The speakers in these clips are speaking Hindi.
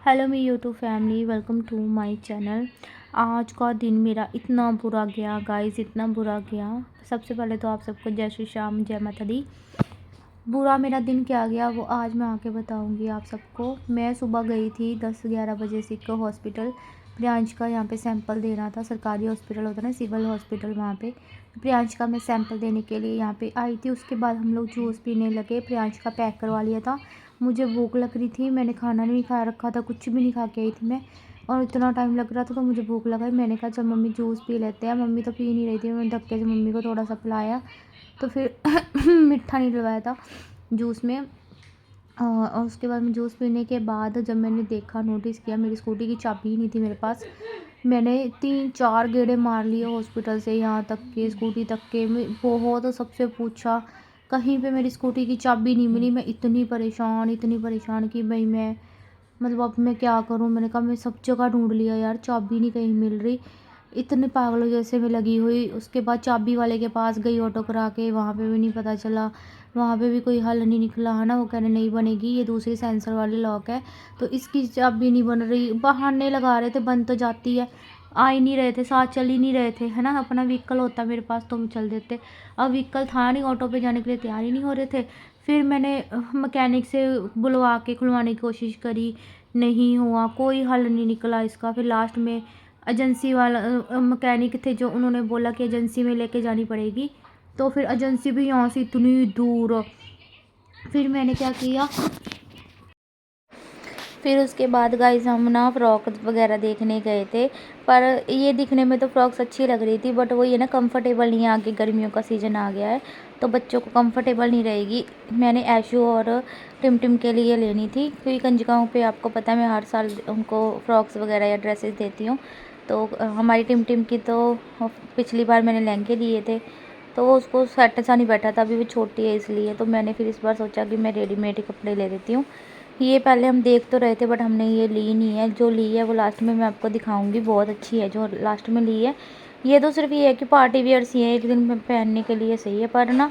Hello my YouTube family, welcome to my channel. आज का दिन मेरा इतना बुरा गया गाइस, इतना बुरा गया। सबसे पहले तो आप सबको जय श्री श्याम, जय माता दी। बुरा मेरा दिन क्या गया वो आज मैं आके बताऊंगी आप सबको। मैं सुबह गई थी 10-11 बजे से हॉस्पिटल प्रियांश का, यहाँ पे सैंपल देना था। सरकारी हॉस्पिटल होता है ना, सिविल हॉस्पिटल, वहाँ पे प्रियांश का मैं सैंपल देने के लिए यहाँ पे आई थी। उसके बाद हम लोग जूस पीने लगे। प्रियांश का पैक करवा लिया था। मुझे भूख लग रही थी, मैंने खाना नहीं खा रखा था, कुछ भी नहीं खा के आई थी मैं, और इतना टाइम लग रहा था तो मुझे भूख लगा। मैंने कहा चल मम्मी जूस पी लेते हैं। मम्मी तो पी नहीं रही थी, मैंने धक्के से मम्मी को थोड़ा सा पिलाया, तो फिर मीठा नहीं डलवाया था जूस में। और उसके बाद में जूस पीने के बाद जब मैंने देखा, नोटिस किया, मेरी स्कूटी की चाबी ही नहीं थी मेरे पास। मैंने 3-4 गेड़े मार लिए हॉस्पिटल से यहाँ तक के, स्कूटी तक के। मैं बहुत सबसे पूछा, कहीं पे मेरी स्कूटी की चाबी नहीं मिली। मैं इतनी परेशान कि भाई मैं मतलब अब मैं क्या करूँ। मैंने कहा मैं सब जगह ढूंढ लिया यार, चाबी नहीं कहीं मिल रही। इतने पागलों जैसे मैं लगी हुई। उसके बाद चाबी वाले के पास गई ऑटो करा के, वहाँ पे भी नहीं पता चला, वहाँ पे भी कोई हल नहीं निकला है ना। वो कहने नहीं बनेगी, ये दूसरी सेंसर वाली लॉक है तो इसकी चाबी नहीं बन रही। बहाने लगा रहे थे, बन तो जाती है। आ ही नहीं रहे थे, साथ चल ही नहीं रहे थे, है ना। अपना व्हीकल होता मेरे पास तो हम चल देते। अब व्हीकल था नहीं, ऑटो पे जाने के लिए तैयार ही नहीं हो रहे थे। फिर मैंने मैकेनिक से बुलवा के खुलवाने की कोशिश करी, नहीं हुआ, कोई हल नहीं निकला इसका। फिर लास्ट में एजेंसी वाला मैकेनिक थे जो, उन्होंने बोला कि एजेंसी में लेके जानी पड़ेगी। तो फिर एजेंसी भी यहाँ से इतनी दूर। फिर मैंने क्या किया, फिर उसके बाद गाइस हम ना फ्रॉक वगैरह देखने गए थे। पर ये दिखने में तो फ्रॉक्स अच्छी लग रही थी, बट वो ये ना कंफर्टेबल नहीं है। आगे गर्मियों का सीज़न आ गया है तो बच्चों को कंफर्टेबल नहीं रहेगी। मैंने ऐशू और टिम के लिए लेनी थी, क्योंकि कंजकाओं पे आपको पता है मैं हर साल उनको फ्रॉक्स वगैरह या ड्रेसेस देती हूँ। तो हमारी टिम की तो पिछली बार मैंने लहंगे लिए थे तो वो उसको सेट सा नहीं बैठा था, अभी वो छोटी है इसलिए। तो मैंने फिर इस बार सोचा कि मैं रेडीमेड ही कपड़े ले लेती हूँ। ये पहले हम देख तो रहे थे बट हमने ये ली नहीं है। जो ली है वो लास्ट में मैं आपको दिखाऊंगी, बहुत अच्छी है जो लास्ट में ली है। ये तो सिर्फ ये है कि पार्टी वियर सी है, एक दिन में पहनने के लिए सही है, पर ना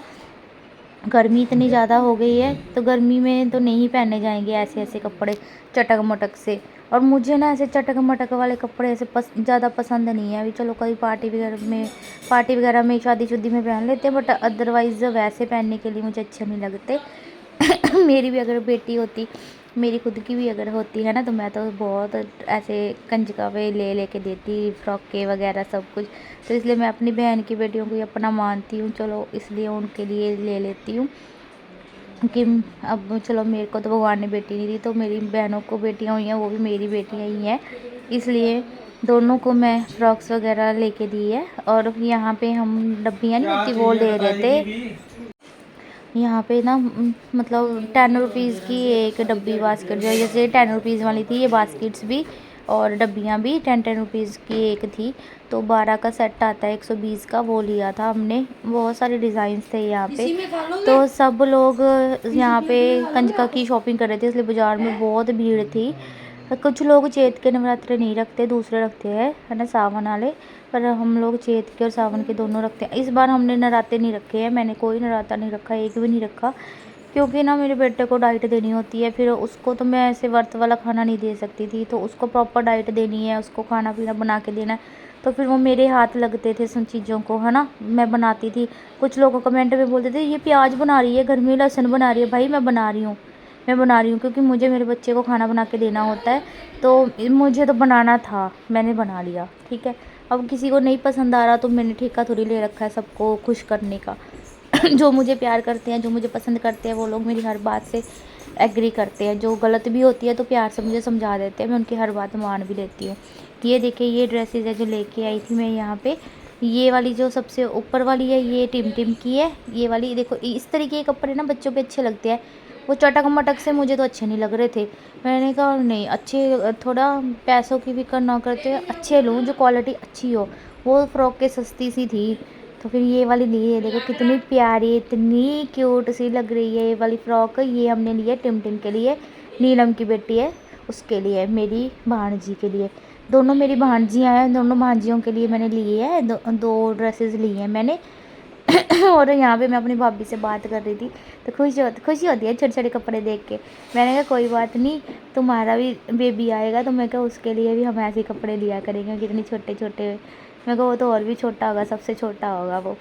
गर्मी इतनी ज़्यादा हो गई है तो गर्मी में तो नहीं पहने जाएंगे ऐसे ऐसे कपड़े चटक मटक से। और मुझे ना ऐसे चटक मटक वाले कपड़े ऐसे ज़्यादा पसंद नहीं है। अभी चलो कभी पार्टी वगैरह में शादी शुदी में पहन लेते हैं, बट अदरवाइज़ वैसे पहनने के लिए मुझे अच्छे नहीं लगते। मेरी भी अगर बेटी होती, मेरी खुद की भी अगर होती है ना, तो मैं तो बहुत ऐसे कंजका पे ले लेके देती, फ्रॉके वगैरह सब कुछ। तो इसलिए मैं अपनी बहन की बेटियों को ही अपना मानती हूँ, चलो इसलिए उनके लिए ले लेती हूँ। कि अब चलो मेरे को तो भगवान ने बेटी नहीं दी, तो मेरी बहनों को बेटियाँ हुई हैं, वो भी मेरी बेटियाँ ही हैं, इसलिए दोनों को मैं फ्रॉक्स वगैरह लेके दी है। और यहाँ पे हम डब्बियाँ नहीं होती वो ले रहे थे। यहाँ पे ना मतलब 10 रुपीज़ की एक डब्बी बास्केट, जो जैसे 10 रुपीज़ वाली थी ये बास्केट्स भी, और डब्बियाँ भी 10-10 रुपीज़ की एक थी। तो 12 का सेट आता है 120 का, वो लिया था हमने। बहुत सारे डिज़ाइंस थे यहाँ पे, तो सब लोग यहाँ पे कंजका की शॉपिंग कर रहे थे, इसलिए बाज़ार में बहुत भीड़ थी। कुछ लोग चैत के नवरात्रे नहीं रखते, दूसरे रखते हैं, है ना, सावन वाले। पर हम लोग चैत के और सावन के दोनों रखते हैं। इस बार हमने नराते नहीं रखे हैं, मैंने कोई नराता नहीं रखा, एक भी नहीं रखा, क्योंकि ना मेरे बेटे को डाइट देनी होती है। फिर उसको तो मैं ऐसे व्रत वाला खाना नहीं दे सकती थी, तो उसको प्रॉपर डाइट देनी है, उसको खाना पीना बना के देना है। तो फिर वो मेरे हाथ लगते थे सब चीज़ों को, है ना, मैं बनाती थी। कुछ लोग कमेंट में बोलते थे ये प्याज बना रही है घर में, लहसुन बना रही है। भाई मैं बना रही हूँ क्योंकि मुझे मेरे बच्चे को खाना बना के देना होता है। तो मुझे तो बनाना था, मैंने बना लिया, ठीक है। अब किसी को नहीं पसंद आ रहा तो मैंने ठेका थोड़ी ले रखा है सबको खुश करने का। जो मुझे प्यार करते हैं, जो मुझे पसंद करते हैं, वो लोग मेरी हर बात से एग्री करते हैं। जो गलत भी होती है तो प्यार से मुझे समझा देते हैं, मैं उनकी हर बात मान भी लेती हूँ। ये देखिए, ये ड्रेसेस है जो लेके आई थी मैं यहाँ पे। ये वाली जो सबसे ऊपर वाली है ये टिम की है। ये वाली देखो, इस तरीके के कपड़े ना बच्चों पे अच्छे लगते हैं। वो चटक मटक से मुझे तो अच्छे नहीं लग रहे थे। मैंने कहा नहीं, अच्छे थोड़ा पैसों की फिक्र ना करते अच्छे लूँ, जो क्वालिटी अच्छी हो। वो फ्रॉक के सस्ती सी थी, तो फिर ये वाली ली है। देखो कितनी प्यारी, इतनी क्यूट सी लग रही है ये वाली फ़्रॉक। ये हमने ली है टिम के लिए, नीलम की बेटी है उसके लिए, मेरी भांजी के लिए। दोनों मेरी भांजियाँ हैं, दोनों भांजियों के लिए मैंने लिए है, दो ड्रेसेस ली हैं मैंने। और यहाँ पे मैं अपनी भाभी से बात कर रही थी, तो खुशी होती है छोटे छोटे कपड़े देख के। मैंने कहा कोई बात नहीं, तुम्हारा भी बेबी आएगा तो मैं कहा उसके लिए भी हम ऐसे कपड़े लिया करेंगे, कितने छोटे छोटे। मैं कहा वो तो और भी छोटा होगा, सबसे छोटा होगा वो,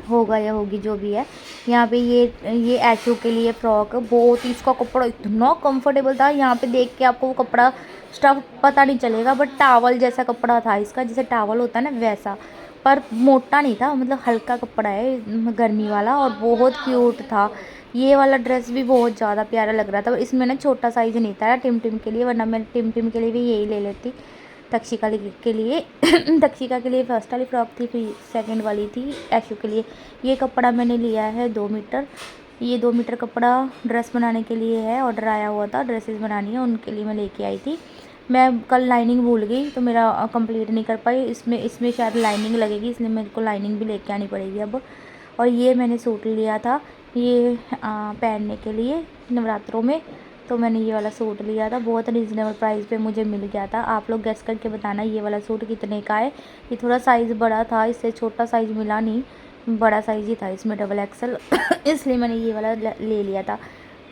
होगा या होगी जो भी है। यहाँ पे ये ऐशू के लिए फ़्रॉक, बहुत ही इसका कपड़ा इतना कंफर्टेबल था। यहाँ पे देख के आपको वो कपड़ा स्टफ पता नहीं चलेगा, बट टावल जैसा कपड़ा था इसका, जैसे टावल होता है ना वैसा, पर मोटा नहीं था, मतलब हल्का कपड़ा है गर्मी वाला, और बहुत क्यूट था। ये वाला ड्रेस भी बहुत ज़्यादा प्यारा लग रहा था। इसमें ना छोटा साइज़ नहीं था टिम टिम के लिए, वरना मैं टिम टिम के लिए भी यही ले लेती। तक्षिका के लिए तक्षिका के लिए फर्स्ट वाली फ़्रॉक थी, फिर सेकंड वाली थी ऐशू के लिए। ये कपड़ा मैंने लिया है 2 मीटर। ये 2 मीटर कपड़ा ड्रेस बनाने के लिए है, ऑर्डर आया हुआ था, ड्रेसेस बनानी है उनके लिए मैं लेके आई थी। मैं कल लाइनिंग भूल गई तो मेरा कंप्लीट नहीं कर पाई। इसमें शायद लाइनिंग लगेगी, इसलिए मेरे को लाइनिंग भी लेके आनी पड़ेगी अब। और ये मैंने सूट लिया था ये पहनने के लिए नवरात्रों में, तो मैंने ये वाला सूट लिया था, बहुत रिजनेबल प्राइस पे मुझे मिल गया था। आप लोग गेस करके बताना ये वाला सूट कितने का है। ये थोड़ा साइज़ बड़ा था, इससे छोटा साइज़ मिला नहीं, बड़ा साइज़ ही था इसमें, डबल एक्सल इसलिए मैंने ये वाला ले लिया था।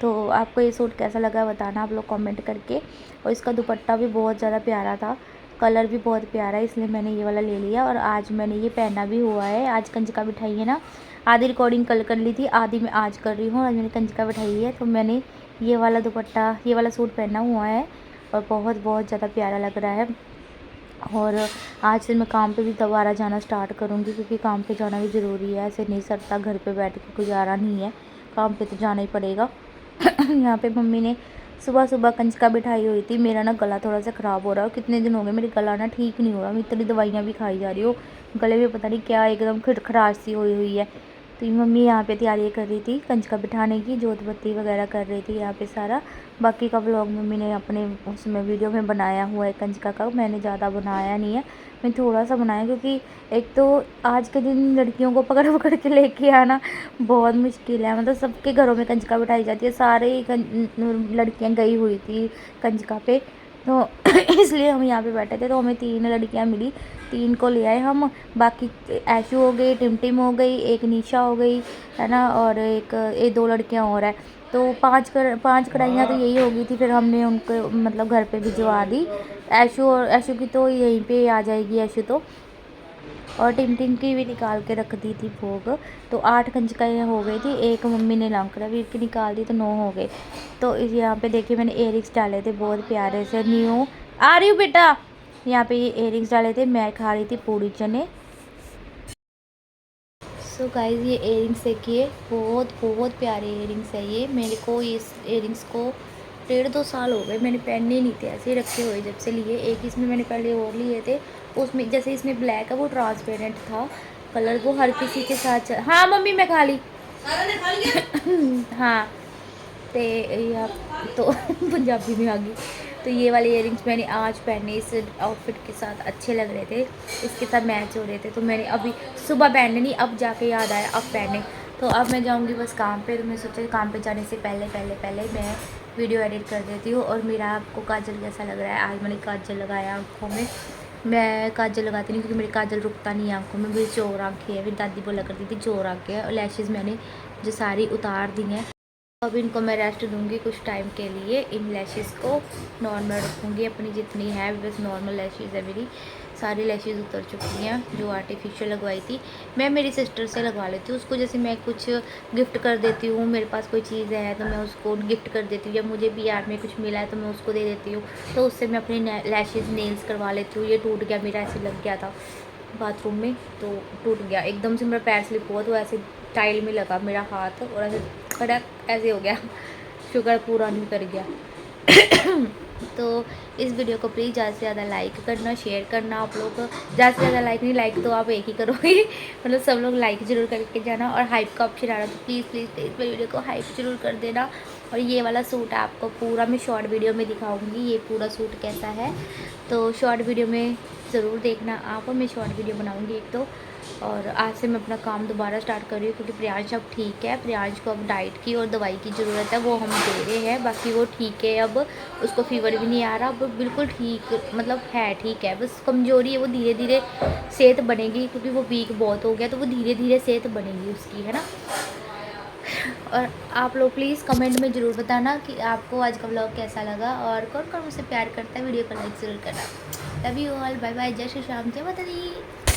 तो आपको ये सूट कैसा लगा बताना आप लोग कमेंट करके। और इसका दुपट्टा भी बहुत ज़्यादा प्यारा था, कलर भी बहुत प्यारा है, इसलिए मैंने ये वाला ले लिया। और आज मैंने ये पहना भी हुआ है। आज कंजका बिठाई है ना, आधी रिकॉर्डिंग कल कर ली थी, आधी मैं आज कर रही हूँ। आज मैंने कंजका बिठाई है तो मैंने ये वाला दुपट्टा, ये वाला सूट पहना हुआ है, और बहुत बहुत ज़्यादा प्यारा लग रहा है। और आज से मैं काम पे भी दोबारा जाना स्टार्ट करूँगी, क्योंकि काम पे जाना भी ज़रूरी है, ऐसे नहीं सरता, घर पे बैठ के गुजारा नहीं है, काम पे तो जाना ही पड़ेगा। यहाँ पे मम्मी ने सुबह सुबह कंजका बिठाई हुई थी। मेरा ना गला थोड़ा सा ख़राब हो रहा है, कितने दिन हो गए मेरे गला ना ठीक नहीं हो रहा, मैं इतनी दवाइयाँ भी खाई जा रही हूँ, गले में पता नहीं क्या एकदम खराश सी हुई है। तो ये मम्मी यहाँ पे तैयारी कर रही थी कंजका बिठाने की, जोत बत्ती वगैरह कर रही थी यहाँ पे सारा। बाकी का व्लॉग मम्मी ने अपने उसमें वीडियो में बनाया हुआ है कंजका का, मैंने ज़्यादा बनाया नहीं है, मैं थोड़ा सा बनाया, क्योंकि एक तो आज के दिन लड़कियों को पकड़ पकड़ के लेके आना बहुत मुश्किल है। मतलब सबके घरों में कंजका बिठाई जाती है, सारे लड़कियाँ गई हुई थी कंजका पे, तो इसलिए हम यहाँ पे बैठे थे। तो हमें 3 लड़कियाँ मिली, 3 को ले आए हम। बाकी ऐशू हो गई, टिमटिम हो गई, एक निशा हो गई है ना, और एक 2 लड़कियाँ और है। तो 5 कढ़ाइयाँ तो यही हो गई थी। फिर हमने उनको मतलब घर पे भिजवा दी। ऐशू की तो यहीं पे आ जाएगी ऐशू तो, और टिमटिम की भी निकाल के रख दी थी भोग। तो 8 कंजकाएँ हो गई थी, एक मम्मी ने लांकड़ा वीर की निकाल दी, तो 9 हो गए। तो यहाँ पे देखिए मैंने इयररिंग्स डाले थे बहुत प्यारे से, न्यू आ रही हूँ बेटा। यहाँ पे ये इयररिंग्स डाले थे, मैं खा रही थी पूड़ी चने। सो गाइस ये इयररिंग्स देखिए, बहुत बहुत प्यारे इयररिंग्स है ये। मेरे को इस इयररिंग्स को 1.5-2 साल हो गए, मैंने पहने ही नहीं थे, ऐसे ही रखे हुए जब से लिए। एक इसमें मैंने पहले और लिए थे, उसमें जैसे इसमें ब्लैक है वो ट्रांसपेरेंट था कलर, वो हर किसी के साथ हाँ मम्मी मैं खा ली हाँ तो या तो पंजाबी में आ गई। तो ये वाले इयररिंग्स मैंने आज पहने, इस आउटफिट के साथ अच्छे लग रहे थे, इसके साथ मैच हो रहे थे, तो मैंने अभी सुबह पहने नहीं, अब जाके याद आया अब पहने। तो अब मैं जाऊंगी बस काम पे, तो मैं सोचा काम पे जाने से पहले मैं वीडियो एडिट कर देती हूँ। और मेरा आपको काजल कैसा लग रहा है? आज मैंने काजल लगाया आँखों में, मैं काजल लगाती नहीं क्योंकि मेरे काजल रुकता नहीं है आँखों में, मेरी चोर आँखें है, मेरी दादी बोला करती थी चोर आँखें है। और लैशेज़ मैंने जो सारी उतार दी हैं, अब इनको मैं रेस्ट दूंगी कुछ टाइम के लिए। इन लैशेज़ को नॉर्मल रखूँगी अपनी जितनी है, बस नॉर्मल लैशेज़ है मेरी, सारी लैशेज़ उतर चुकी हैं जो आर्टिफिशियल लगवाई थी। मैं मेरी सिस्टर से लगवा लेती हूँ उसको, जैसे मैं कुछ गिफ्ट कर देती हूँ, मेरे पास कोई चीज़ है तो मैं उसको गिफ्ट कर देती हूँ, या मुझे भी यार में कुछ मिला है तो मैं उसको दे देती हूँ, तो उससे मैं अपनी लैशेज़ नेल्स करवा लेती हूँ। ये टूट गया मेरा, ऐसे लग गया था बाथरूम में तो टूट गया एकदम से, मेरा पैर स्लिप हुआ तो ऐसे टाइल में लगा मेरा हाथ, और ऐसे खड़क ऐसे हो गया, शुगर पूरा नहीं कर गया तो इस वीडियो को प्लीज़ ज़्यादा से ज़्यादा लाइक करना, शेयर करना। आप लोग ज़्यादा से ज़्यादा लाइक नहीं, लाइक तो आप एक ही करोगे मतलब सब लोग लाइक ज़रूर करके जाना। और हाइप का ऑप्शन आ रहा है तो प्लीज़ प्लीज़ प्लीज़ मेरी वीडियो को हाइप ज़रूर कर देना। और ये वाला सूट आपको पूरा मैं शॉर्ट वीडियो में दिखाऊंगी, ये पूरा सूट कैसा है, तो शॉर्ट वीडियो में ज़रूर देखना आप, और मैं शॉर्ट वीडियो बनाऊँगी एक तो। और आज से मैं अपना काम दोबारा स्टार्ट कर रही हूँ, क्योंकि प्रियांश अब ठीक है। प्रियांश को अब डाइट की और दवाई की ज़रूरत है, वो हम दे रहे हैं। बाकी वो ठीक है, अब उसको फ़ीवर भी नहीं आ रहा, अब बिल्कुल ठीक, मतलब है ठीक है। बस कमज़ोरी है, वो धीरे धीरे सेहत बनेगी, क्योंकि वो वीक बहुत हो गया, तो वो धीरे धीरे सेहत बनेगी उसकी, है ना। और आप लोग प्लीज़ कमेंट में ज़रूर बताना कि आपको आज का व्लॉग कैसा लगा, और कौन कौन मुझसे प्यार करता है। वीडियो को लाइक ज़रूर करना। Love you all, bye bye, जय श्री राम, जय माता दी।